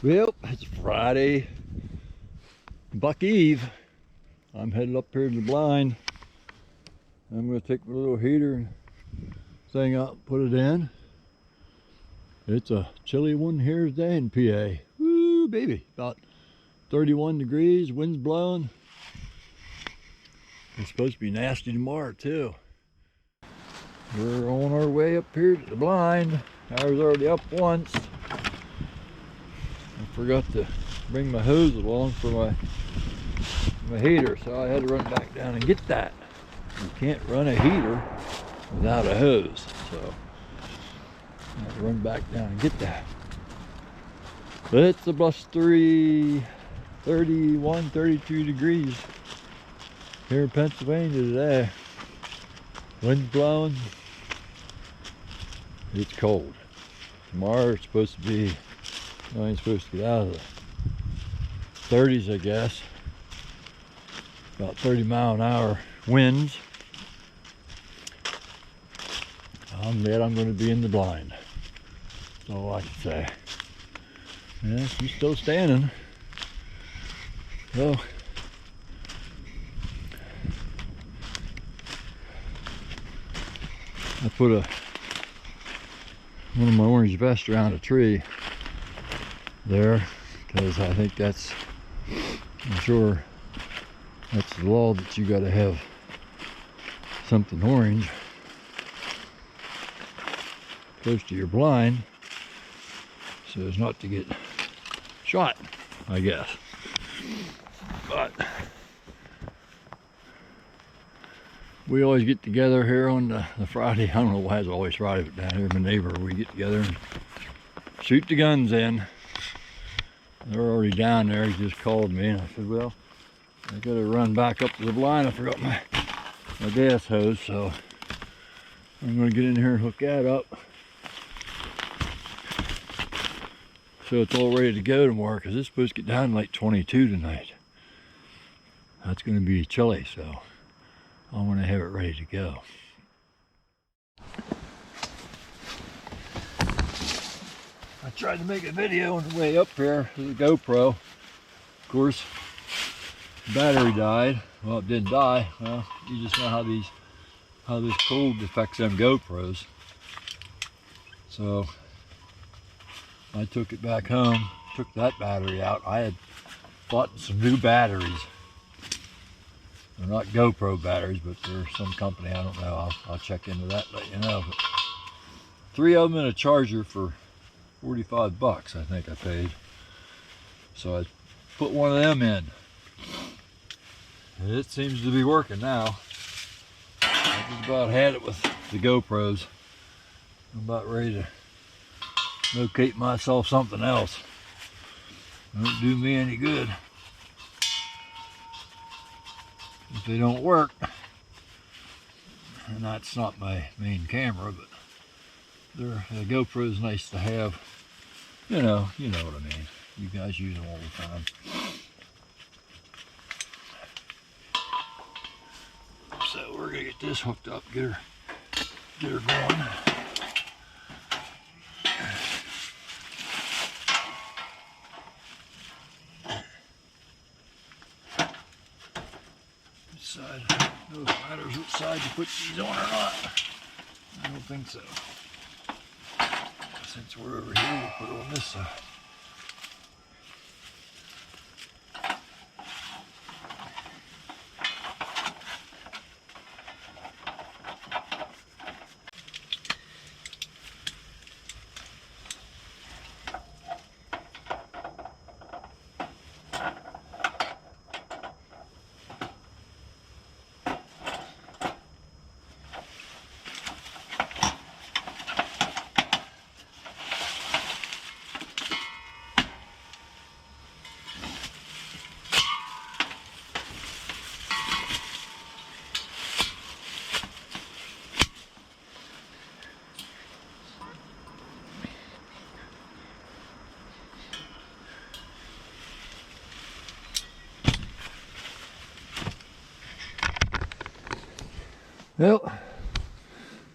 Well, it's Friday, Buck Eve. I'm headed up here to the blind. I'm going to take my little heater thing out and put it in. It's a chilly one here today in PA. Woo, baby. About 31 degrees, wind's blowing. It's supposed to be nasty tomorrow too. We're on our way up here to the blind. I was already up once. I forgot to bring my hose along for my heater, so I had to run back down and get that. You can't run a heater without a hose, so I had to run back down and get that. But it's a blustery 31, 32 degrees here in Pennsylvania today. Wind's blowing. It's cold. Tomorrow it's supposed to be, I ain't supposed to get out of the 30s, I guess. About 30-mile-an-hour winds. I'm glad I'm going to be in the blind. That's all I can say. Yeah, she's still standing. So, I put one of my orange vests around a tree there because I think I'm sure that's the law that you got to have something orange close to your blind so as not to get shot, I guess. But we always get together here on the Friday. I don't know why it's always Friday, but down here, my neighbor, we get together and shoot the guns in. They're already down there. He just called me and I said, well, I gotta run back up to the blind. I forgot my gas hose, so I'm gonna get in here and hook that up so it's all ready to go tomorrow, because it's supposed to get down to like 22 tonight. That's gonna be chilly, so I want to have it ready to go. I tried to make a video on the way up here with the GoPro. Of course, the battery died. Well, it didn't die. Well, you just know how this cold affects them GoPros. So I took it back home, took that battery out. I had bought some new batteries. They're not GoPro batteries, but they're some company, I don't know. I'll check into that, let you know. But 3 of them and a charger for 45 bucks, I think I paid. So I put one of them in. And it seems to be working now. I just about had it with the GoPros. I'm about ready to locate myself something else. Don't do me any good if they don't work. And that's not my main camera, but the GoPro's nice to have. You know what I mean. You guys use them all the time. So we're gonna get this hooked up, get her going. Side, no matters which side you put these on or not. I don't think so. Since we're over here, we'll put it on this side. Well,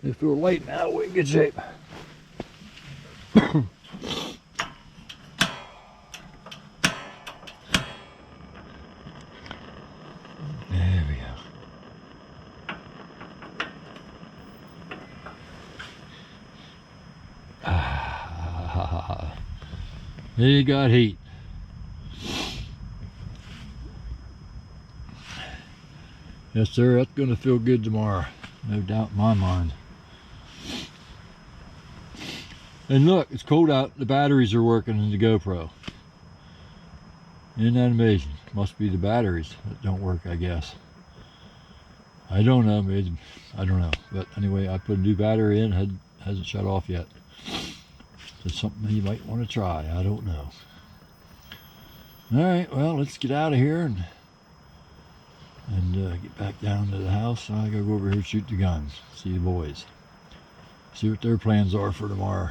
if we're late now, we're in good shape. ha ha ha. He got heat. Yes, sir, that's going to feel good tomorrow. No doubt in my mind. And look, it's cold out. The batteries are working in the GoPro. Isn't that amazing? Must be the batteries that don't work, I guess. I don't know. Maybe, I don't know. But anyway, I put a new battery in. Hasn't shut off yet. That's something you might want to try. I don't know. All right, well, let's get out of here and get back down to the house. I gotta go over here and shoot the guns. See the boys. See what their plans are for tomorrow.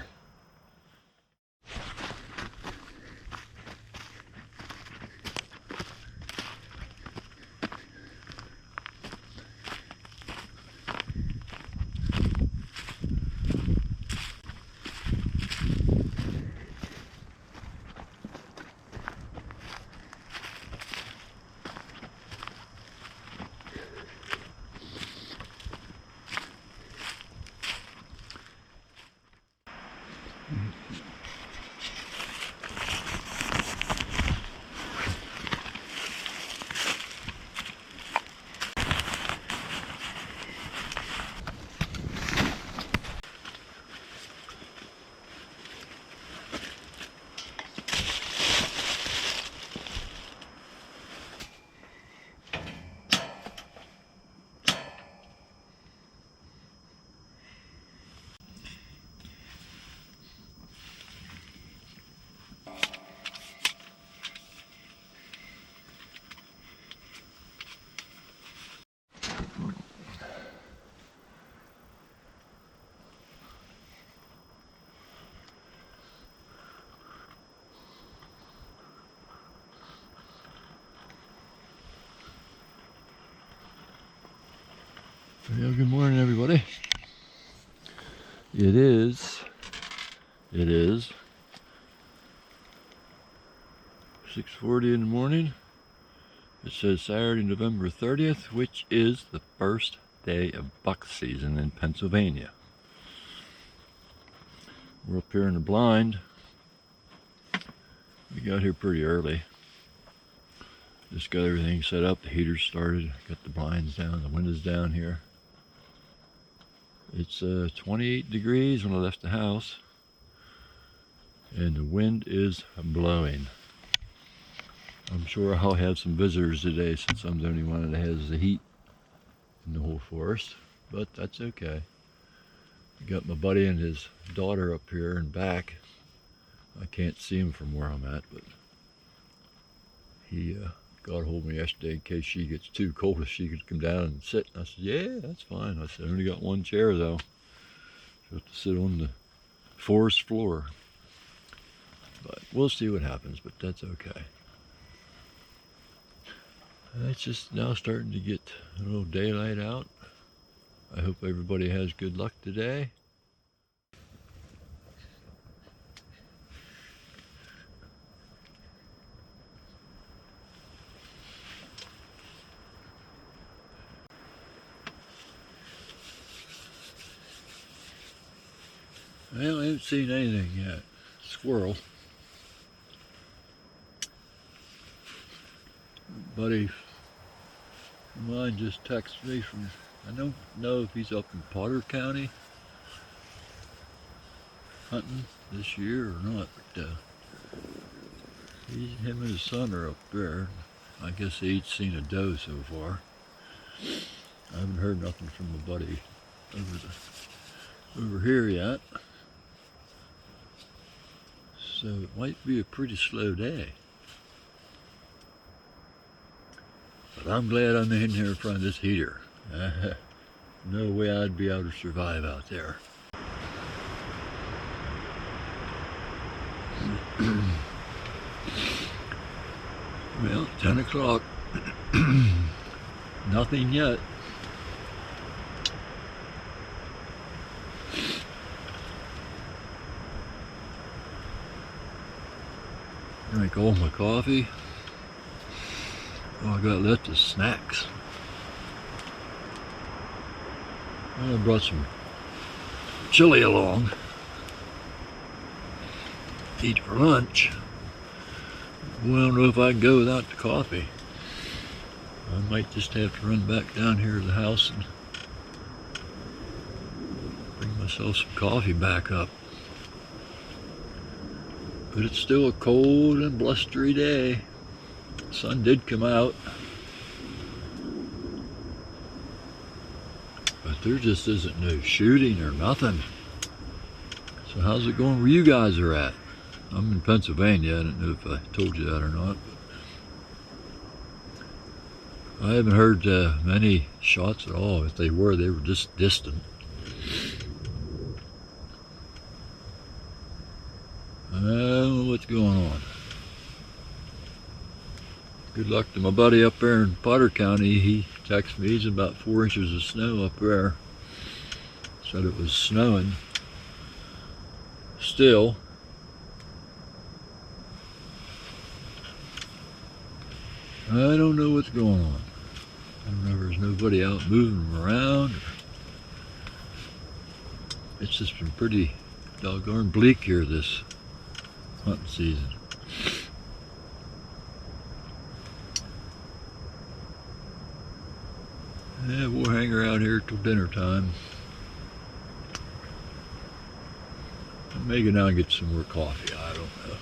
Well, good morning, everybody. It is 6:40 in the morning. It says Saturday, November 30th, which is the first day of buck season in Pennsylvania. We're up here in the blind. We got here pretty early. Just got everything set up. The heaters started. Got the blinds down, the windows down here. It's 28 degrees when I left the house, and the wind is blowing. I'm sure I'll have some visitors today since I'm the only one that has the heat in the whole forest, but that's okay. I got my buddy and his daughter up here and back. I can't see him from where I'm at, but he got hold of me yesterday in case she gets too cold if she could come down and sit. And I said, yeah, that's fine. I said, I only got one chair though. So I have to sit on the forest floor. But we'll see what happens, but that's okay. It's just now starting to get a little daylight out. I hope everybody has good luck today. Well, I haven't seen anything yet. Squirrel. Buddy of mine just texted me from, I don't know if he's up in Potter County hunting this year or not, but him and his son are up there. I guess they each seen a doe so far. I haven't heard nothing from the buddy over here yet. So it might be a pretty slow day. But I'm glad I'm in here in front of this heater. No way I'd be able to survive out there. Well, 10 o'clock. Nothing yet. Drink all my coffee. Oh, I got left of snacks. Well, I brought some chili along. eat for lunch. Well, I don't know if I can go without the coffee. I might just have to run back down here to the house and bring myself some coffee back up. But it's still a cold and blustery day. The sun did come out. But there just isn't no shooting or nothing. So how's it going where you guys are at? I'm in Pennsylvania. I don't know if I told you that or not. I haven't heard many shots at all. If they were just distant. I don't know what's going on. Good luck to my buddy up there in Potter County. He texted me, he's about 4 inches of snow up there. Said it was snowing. Still. I don't know what's going on. I don't know if there's nobody out moving around. It's just been pretty doggone bleak here this hunting season. Yeah, we'll hang around here till dinner time. I may go down and get some more coffee, I don't know.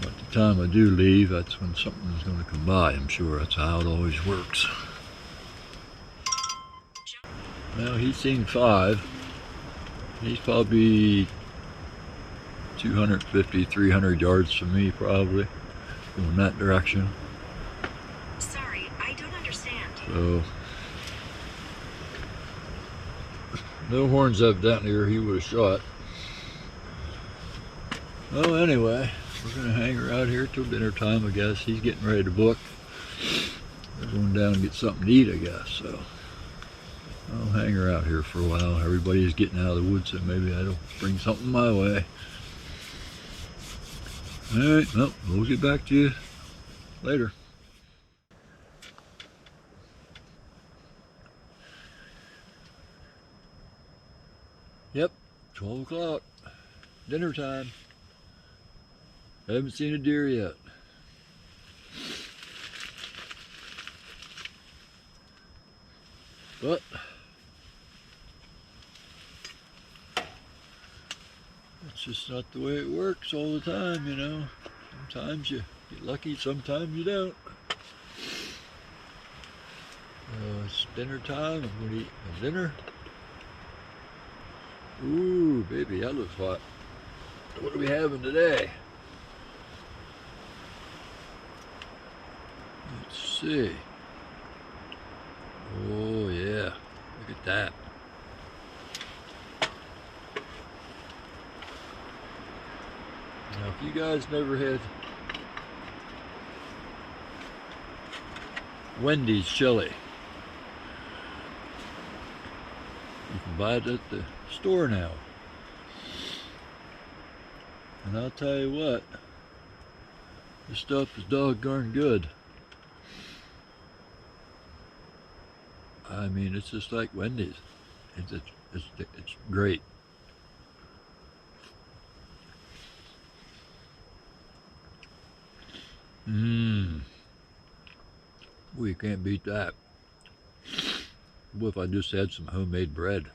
By the time I do leave, that's when something's going to come by, I'm sure. That's how it always works. Well, he's seen 5. He's probably 250, 300 yards from me, probably, going that direction. Sorry, I don't understand. So, no horns evidently, or he would have shot. Well, anyway, we're going to hang around here till dinner time, I guess. He's getting ready to book. We're going down and get something to eat, I guess. So, I'll hang around here for a while. Everybody's getting out of the woods, so maybe that'll bring something my way. Alright, well, we'll get back to you later. Yep, 12 o'clock. Dinner time. I haven't seen a deer yet. But it's just not the way it works all the time, you know. Sometimes you get lucky, sometimes you don't. It's dinner time. I'm going to eat my dinner. Ooh, baby, that looks hot. What are we having today? Let's see. Oh, yeah. Look at that. Now, if you guys never had Wendy's chili, you can buy it at the store now. And I'll tell you what, this stuff is doggone good. I mean, it's just like Wendy's. It's great. Well, you can't beat that. What if I just had some homemade bread?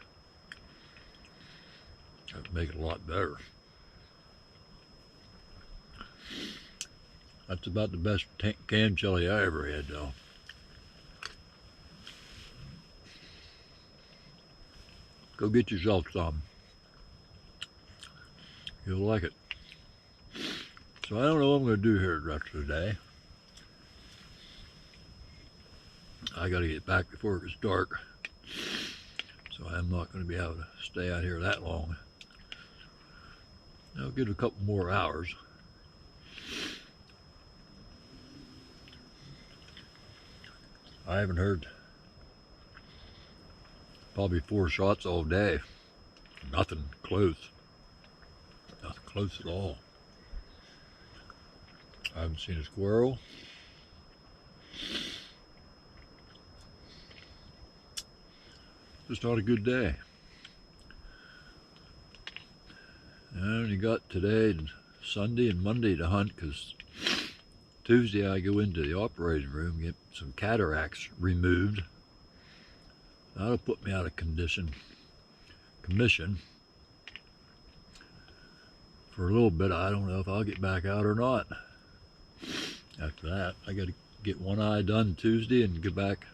That would make it a lot better. That's about the best canned chili I ever had, though. Go get yourself some. You'll like it. So I don't know what I'm going to do here the rest of the day. I got to get back before it gets dark. So I'm not going to be able to stay out here that long. I'll get a couple more hours. I haven't heard probably 4 shots all day. Nothing close. Nothing close at all. I haven't seen a squirrel. Just not a good day. I only got today and Sunday and Monday to hunt because Tuesday I go into the operating room and get some cataracts removed. That'll put me out of commission for a little bit. I don't know if I'll get back out or not. After that, I got to get one eye done Tuesday and get back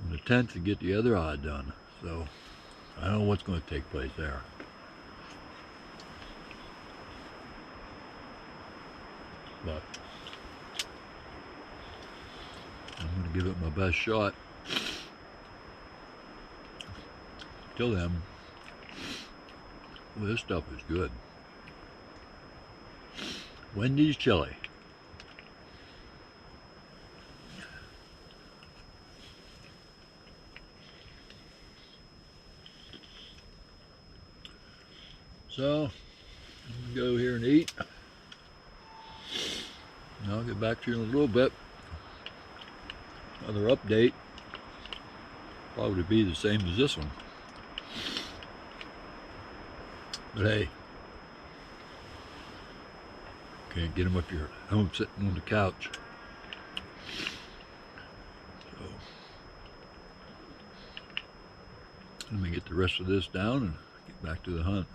on the 10th and get the other eye done. So I don't know what's going to take place there. But I'm going to give it my best shot. Till then, well, this stuff is good. Wendy's chili. So, I'm going to go here and eat. And I'll get back to you in a little bit. Another update. Probably be the same as this one. But hey, can't get them if you're at home sitting on the couch. So, let me get the rest of this down and get back to the hunt.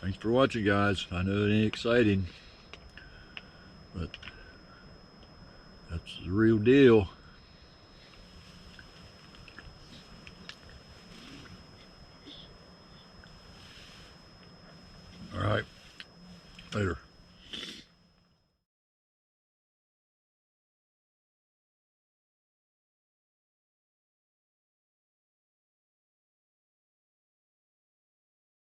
Thanks for watching, guys. I know it ain't exciting, but that's the real deal. All right, later.